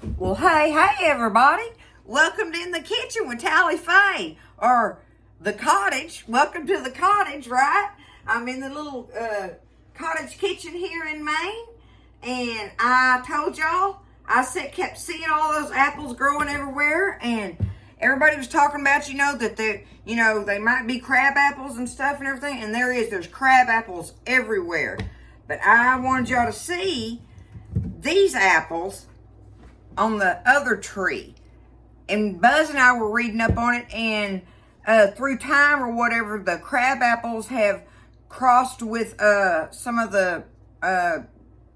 Well, hey, everybody. Welcome to In the Kitchen with Tally Faye, or the cottage. Welcome to the cottage, right? I'm in the little cottage kitchen here in Maine, and I told y'all, kept seeing all those apples growing everywhere, and everybody was talking about, that they might be crab apples and stuff and everything, and there's crab apples everywhere. But I wanted y'all to see these apples on the other tree. And Buzz and I were reading up on it, and through time or whatever, the crab apples have crossed with some of the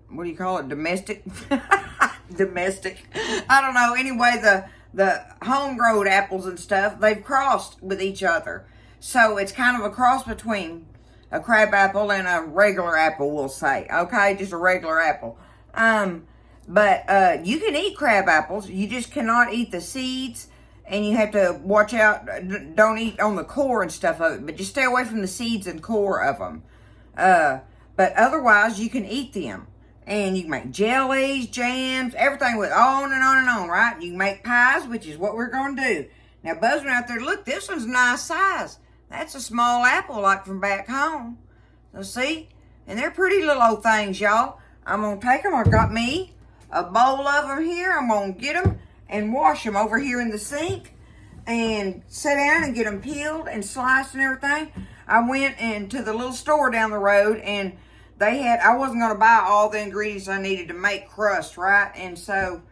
what do you call it, domestic domestic, I don't know, anyway, the homegrown apples and stuff, they've crossed with each other. So it's kind of a cross between a crab apple and a regular apple, we'll say. Okay, just a regular apple. But you can eat crab apples. You just cannot eat the seeds, and you have to watch out. Don't eat on the core and stuff of it, but just stay away from the seeds and core of them. But otherwise, you can eat them. And you can make jellies, jams, everything with on and on and on, right? You can make pies, which is what we're going to do. Now, Buzz went out there, look, this one's nice size. That's a small apple like from back home. So see? And they're pretty little old things, y'all. I'm going to take them. I've got me a bowl of them here. I'm going to get them and wash them over here in the sink and sit down and get them peeled and sliced and everything. I went into the little store down the road, and I wasn't going to buy all the ingredients I needed to make crust, right? And so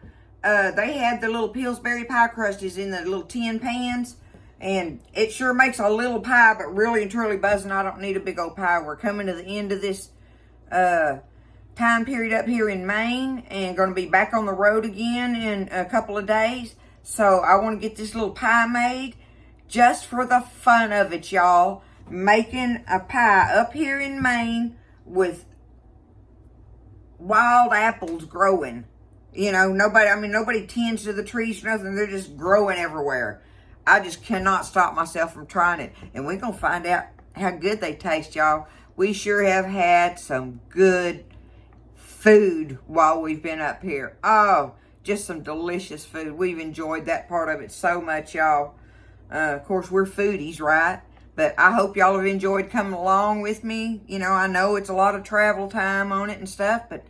they had the little Pillsbury pie crusties in the little tin pans, and it sure makes a little pie, but really and truly, Buzz and I don't need a big old pie. We're coming to the end of this time period up here in Maine, and going to be back on the road again in a couple of days. So I want to get this little pie made just for the fun of it, y'all. Making a pie up here in Maine with wild apples growing. Nobody tends to the trees or nothing. They're just growing everywhere. I just cannot stop myself from trying it. And we're going to find out how good they taste, y'all. We sure have had some good food while we've been up here. Oh, just some delicious food. We've enjoyed that part of it so much, y'all. Of course, we're foodies, right? But I hope y'all have enjoyed coming along with me. I know it's a lot of travel time on it and stuff, but,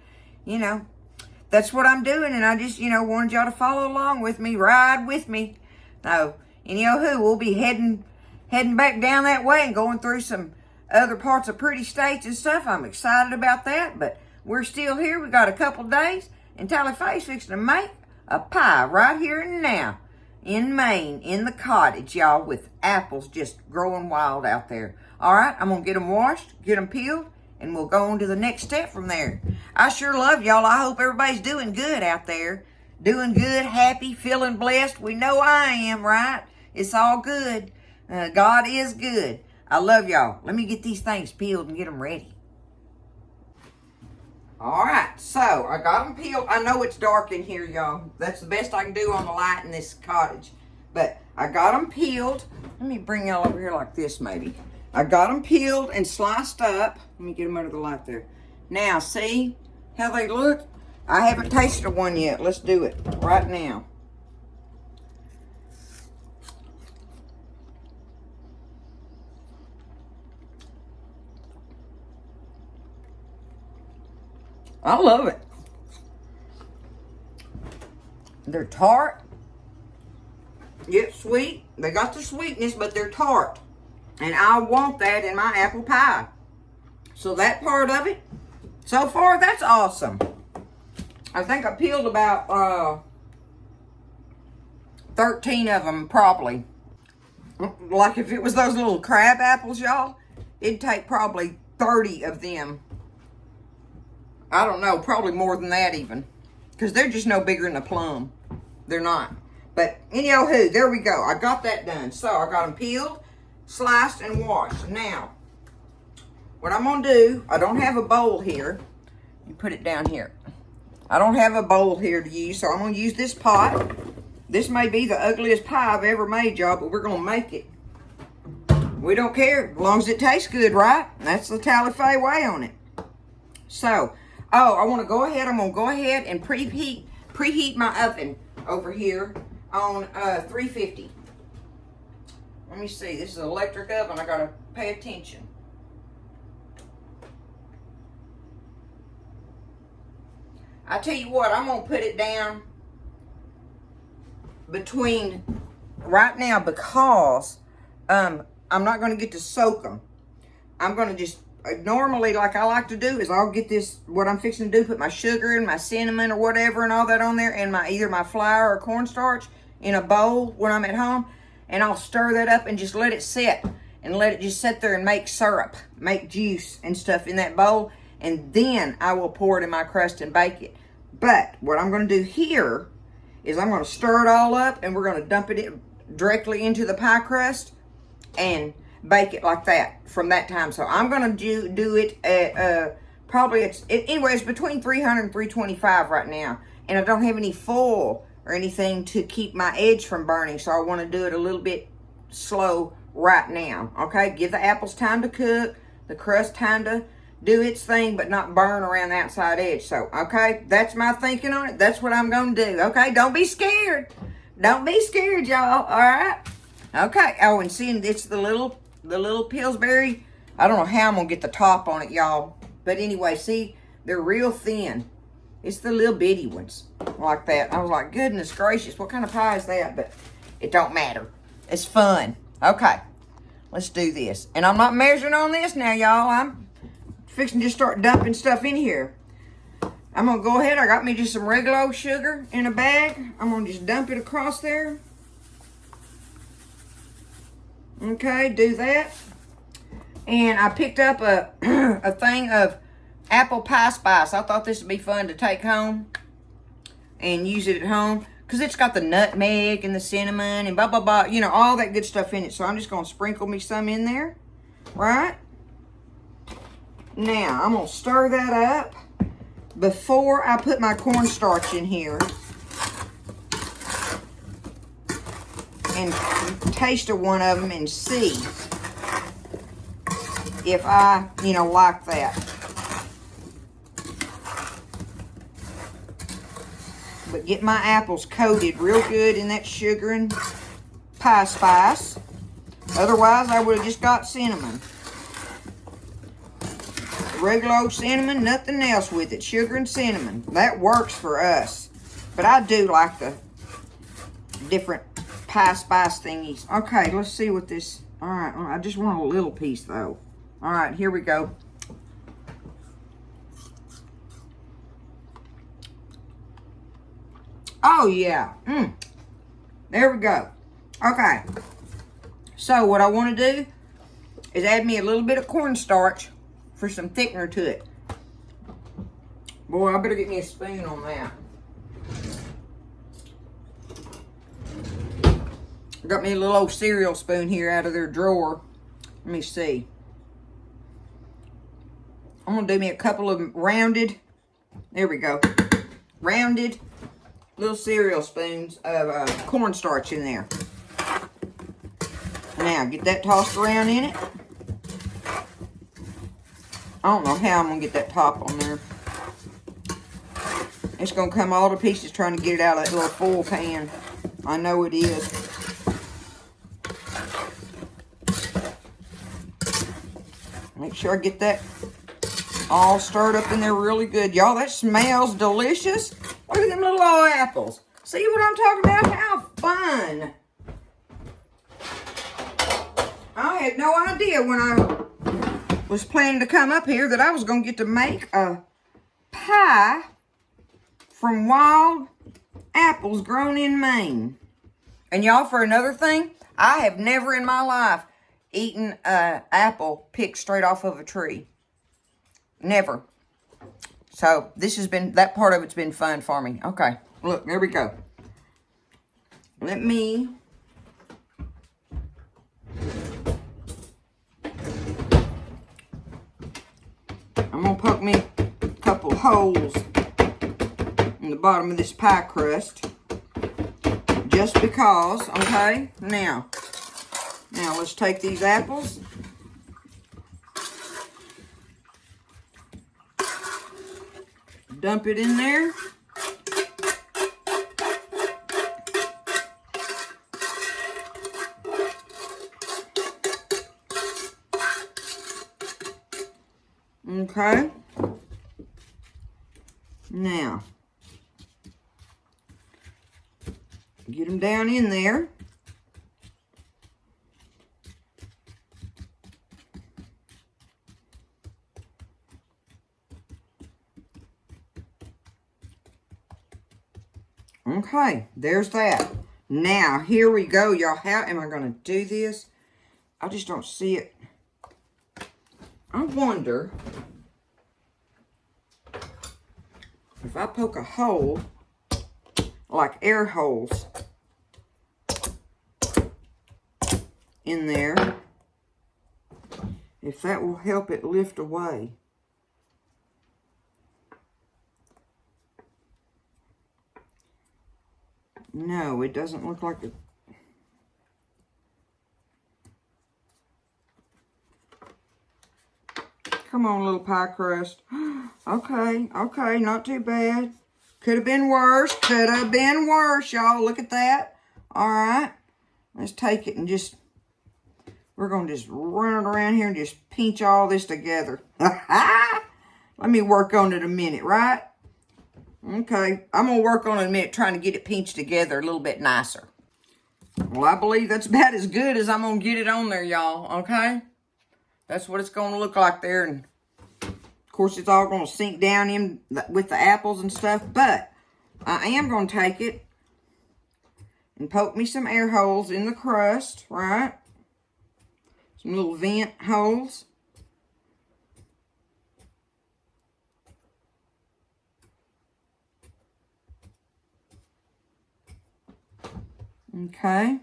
that's what I'm doing. And I just, wanted y'all to follow along with me, ride with me. So, we'll be heading back down that way and going through some other parts of pretty states and stuff. I'm excited about that, but we're still here. We got a couple days, and Tally Faye's fixing to make a pie right here and now in Maine, in the cottage, y'all, with apples just growing wild out there. All right, I'm going to get them washed, get them peeled, and we'll go on to the next step from there. I sure love y'all. I hope everybody's doing good out there. Doing good, happy, feeling blessed. We know I am, right? It's all good. God is good. I love y'all. Let me get these things peeled and get them ready. All right, so I got them peeled. I know it's dark in here, y'all. That's the best I can do on the light in this cottage. But I got them peeled. Let me bring y'all over here like this, maybe. I got them peeled and sliced up. Let me get them under the light there. Now, see how they look? I haven't tasted one yet. Let's do it right now. I love it. They're tart. Yet sweet. They got the sweetness, but they're tart. And I want that in my apple pie. So that part of it, so far, that's awesome. I think I peeled about 13 of them, probably. Like if it was those little crab apples, y'all, it'd take probably 30 of them. I don't know, probably more than that even. Because they're just no bigger than a plum. They're not. But anywho, there we go. I got that done. So I got them peeled, sliced, and washed. Now, what I'm going to do, I don't have a bowl here. You put it down here. I don't have a bowl here to use, so I'm going to use this pot. This may be the ugliest pie I've ever made, y'all, but we're going to make it. We don't care, as long as it tastes good, right? That's the Tally Faye way on it. So, I want to go ahead. I'm going to go ahead and preheat preheat my oven over here on 350. Let me see. This is an electric oven. I gotta pay attention. I tell you what, I'm gonna put it down between right now because I'm not gonna get to soak them. I'm gonna just normally, like I like to do, is I'll get this, what I'm fixing to do, put my sugar and my cinnamon or whatever and all that on there, and my either my flour or cornstarch in a bowl when I'm at home, and I'll stir that up and just let it sit and let it just sit there and make syrup, make juice and stuff in that bowl, and then I will pour it in my crust and bake it. But what I'm going to do here is I'm going to stir it all up, and we're going to dump it directly into the pie crust and bake it like that from that time. So I'm going to do it at probably anyway, it's between 300 and 325 right now, and I don't have any foil or anything to keep my edge from burning, so I want to do it a little bit slow right now. Okay, give the apples time to cook, the crust time to do its thing, but not burn around the outside edge. So okay, that's my thinking on it. That's what I'm going to do. Okay, don't be scared. Don't be scared, y'all. All right. Okay. Oh, and seeing it's the little Pillsbury. I don't know how I'm gonna get the top on it, y'all. But anyway, see, they're real thin. It's the little bitty ones like that. I was like, goodness gracious, what kind of pie is that? But it don't matter. It's fun. Okay, let's do this. And I'm not measuring on this now, y'all. I'm fixing to just start dumping stuff in here. I'm gonna go ahead. I got me just some regular old sugar in a bag. I'm gonna just dump it across there. Okay, do that. And I picked up a a thing of apple pie spice. I thought this would be fun to take home and use it at home, because it's got the nutmeg and the cinnamon and blah, blah, blah, you know, all that good stuff in it. So I'm just going to sprinkle me some in there, right? Now, I'm going to stir that up before I put my cornstarch in here and taste of one of them and see if I, you know, like that. But get my apples coated real good in that sugar and pie spice. Otherwise, I would have just got cinnamon. Regular old cinnamon, nothing else with it. Sugar and cinnamon. That works for us. But I do like the different pie spice thingies. Okay, let's see what this... Alright, I just want a little piece, though. Alright, here we go. Oh, yeah. There we go. Okay. So, what I want to do is add me a little bit of cornstarch for some thickener to it. Boy, I better get me a spoon on that. I got me a little old cereal spoon here out of their drawer. Let me see. I'm going to do me a couple of rounded, there we go, rounded little cereal spoons of cornstarch in there. Now, get that tossed around in it. I don't know how I'm going to get that top on there. It's going to come all to pieces trying to get it out of that little foil pan. I know it is. Make sure I get that all stirred up in there really good. Y'all, that smells delicious. Look at them little old apples. See what I'm talking about? How fun. I had no idea when I was planning to come up here that I was going to get to make a pie from wild apples grown in Maine. And y'all, for another thing, I have never in my life eaten an apple picked straight off of a tree. Never. So, this has been, that part of it's been fun for me. Okay, look, there we go. Let me... I'm going to poke me a couple holes in the bottom of this pie crust. Just because, okay? Now, let's take these apples. Dump it in there. Okay. Now, get them down in there. Okay, there's that. Now, here we go, y'all. How am I going to do this? I just don't see it. I wonder if I poke a hole, like air holes, in there, if that will help it lift away. No, it doesn't look like it. Come on, little pie crust. Okay, okay, not too bad. Could have been worse. Could have been worse, y'all. Look at that. All right. Let's take it and just, we're going to just run it around here and just pinch all this together. Let me work on it a minute, right? Okay, I'm going to work on it in a minute trying to get it pinched together a little bit nicer. Well, I believe that's about as good as I'm going to get it on there, y'all, okay? That's what it's going to look like there. And, of course, it's all going to sink down in with the apples and stuff. But I am going to take it and poke me some air holes in the crust, right? Some little vent holes. Okay.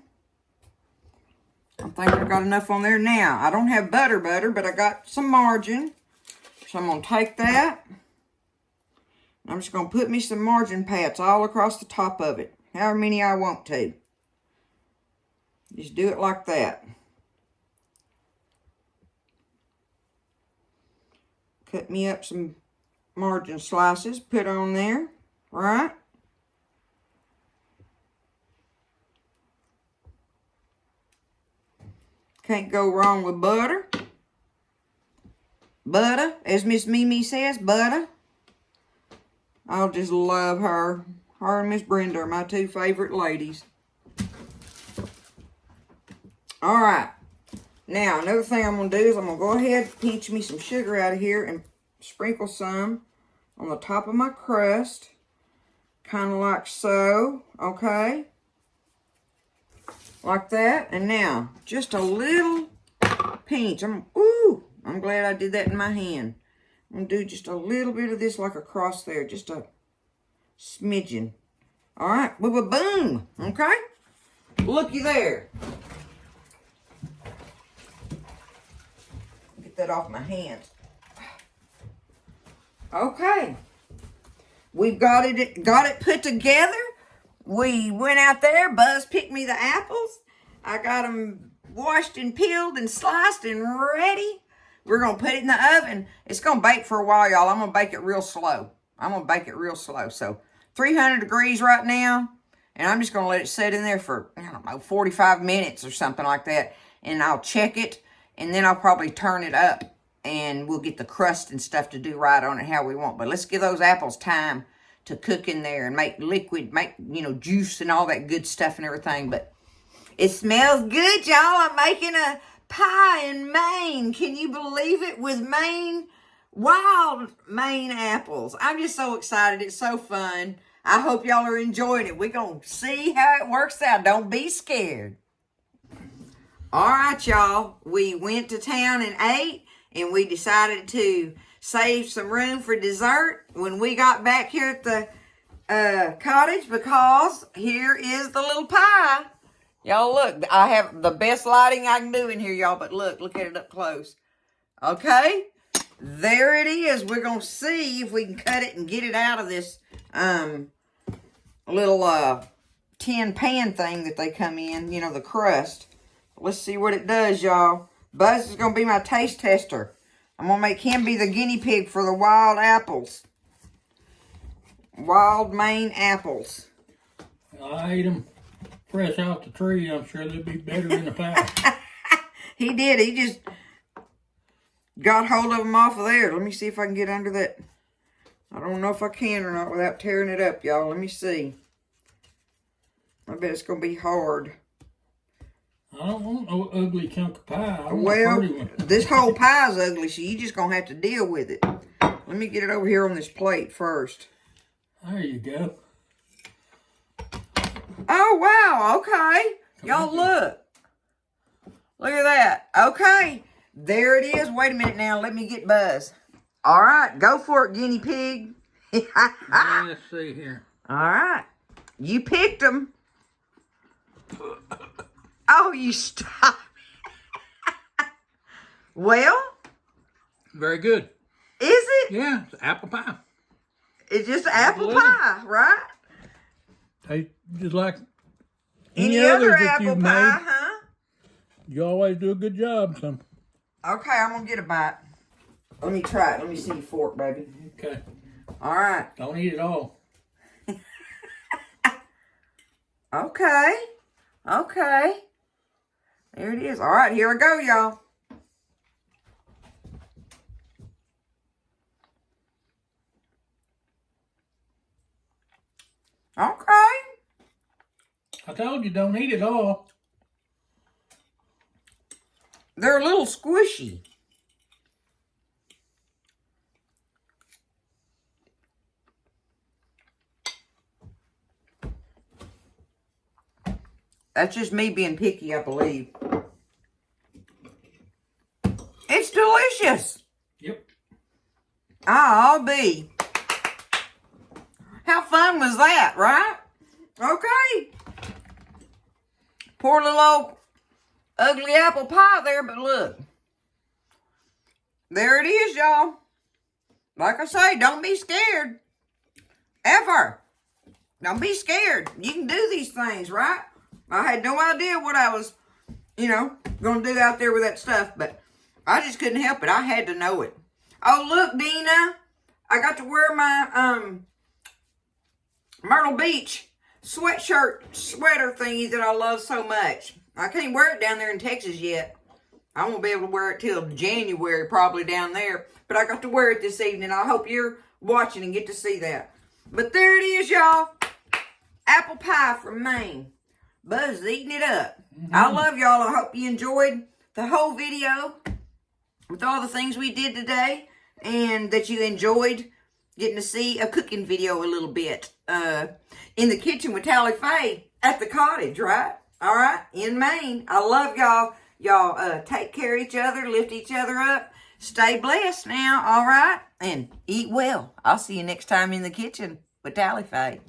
I think I got enough on there now. I don't have butter, but I got some margarine. So I'm going to take that. I'm just going to put me some margarine pads all across the top of it. However many I want to. Just do it like that. Cut me up some margarine slices. Put on there. Right? Can't go wrong with butter. Butter, as Miss Mimi says, butter. I just love her. Her and Miss Brenda are my two favorite ladies. All right. Now, another thing I'm going to do is I'm going to go ahead and pinch me some sugar out of here and sprinkle some on the top of my crust. Kind of like so. Okay. Like that. And now, just a little pinch. I'm glad I did that in my hand. I'm going to do just a little bit of this like across there. Just a smidgen. All right. Boom. Okay. Looky there. Get that off my hands. Okay. We've got it put together. We went out there. Buzz picked me the apples. I got them washed and peeled and sliced and ready. We're going to put it in the oven. It's going to bake for a while, y'all. I'm going to bake it real slow. So 300 degrees right now. And I'm just going to let it sit in there for, I don't know, 45 minutes or something like that. And I'll check it. And then I'll probably turn it up. And we'll get the crust and stuff to do right on it how we want. But let's give those apples time to cook in there and make liquid, juice and all that good stuff and everything. But it smells good, y'all. I'm making a pie in Maine. Can you believe it? With wild Maine apples. I'm just so excited. It's so fun. I hope y'all are enjoying it. We're going to see how it works out. Don't be scared. All right, y'all. We went to town and ate, and we decided to save some room for dessert when we got back here at the cottage, because here is the little pie. Y'all look, I have the best lighting I can do in here, y'all, but look at it up close. Okay, there it is. We're going to see if we can cut it and get it out of this little tin pan thing that they come in, the crust. Let's see what it does, y'all. Buzz is going to be my taste tester. I'm going to make him be the guinea pig for the wild apples. Wild Maine apples. I ate them fresh off the tree. I'm sure they'll be better in the pie. He did. He just got hold of them off of there. Let me see if I can get under that. I don't know if I can or not without tearing it up, y'all. Let me see. I bet it's going to be hard. I don't want no ugly chunk of pie. I want Well, a pretty one. this whole pie's ugly, so you just going to have to deal with it. Let me get it over here on this plate first. There you go. Oh, wow. Okay. Y'all look. Look at that. Okay. There it is. Wait a minute now. Let me get Buzz. All right. Go for it, guinea pig. Let's see here. All right. You picked them. Oh, you stop. Well. Very good. Is it? Yeah, it's apple pie. It's just apple pie, right? Tastes just like Any other others that apple you've pie, made. huh? You always do a good job, so. Okay, I'm going to get a bite. Let me try it. Let me see your fork, baby. Okay. All right. Don't eat it all. Okay. Okay. There it is. All right, here we go, y'all. Okay. I told you, don't eat it all. They're a little squishy. That's just me being picky, I believe. It's delicious. Yep. I'll be. How fun was that, right? Okay. Poor little old ugly apple pie there, but look. There it is, y'all. Like I say, don't be scared. Ever. Don't be scared. You can do these things, right? I had no idea what I was, going to do out there with that stuff, but I just couldn't help it. I had to know it. Oh, look, Dina. I got to wear my Myrtle Beach sweater thingy that I love so much. I can't wear it down there in Texas yet. I won't be able to wear it till January probably down there. But I got to wear it this evening. I hope you're watching and get to see that. But there it is, y'all. Apple pie from Maine. Buzz is eating it up. I love y'all. I hope you enjoyed the whole video with all the things we did today. And that you enjoyed getting to see a cooking video a little bit. In the kitchen with Tally Faye at the cottage, right? All right, in Maine. I love y'all. Y'all take care of each other, lift each other up. Stay blessed now, all right? And eat well. I'll see you next time in the kitchen with Tally Faye.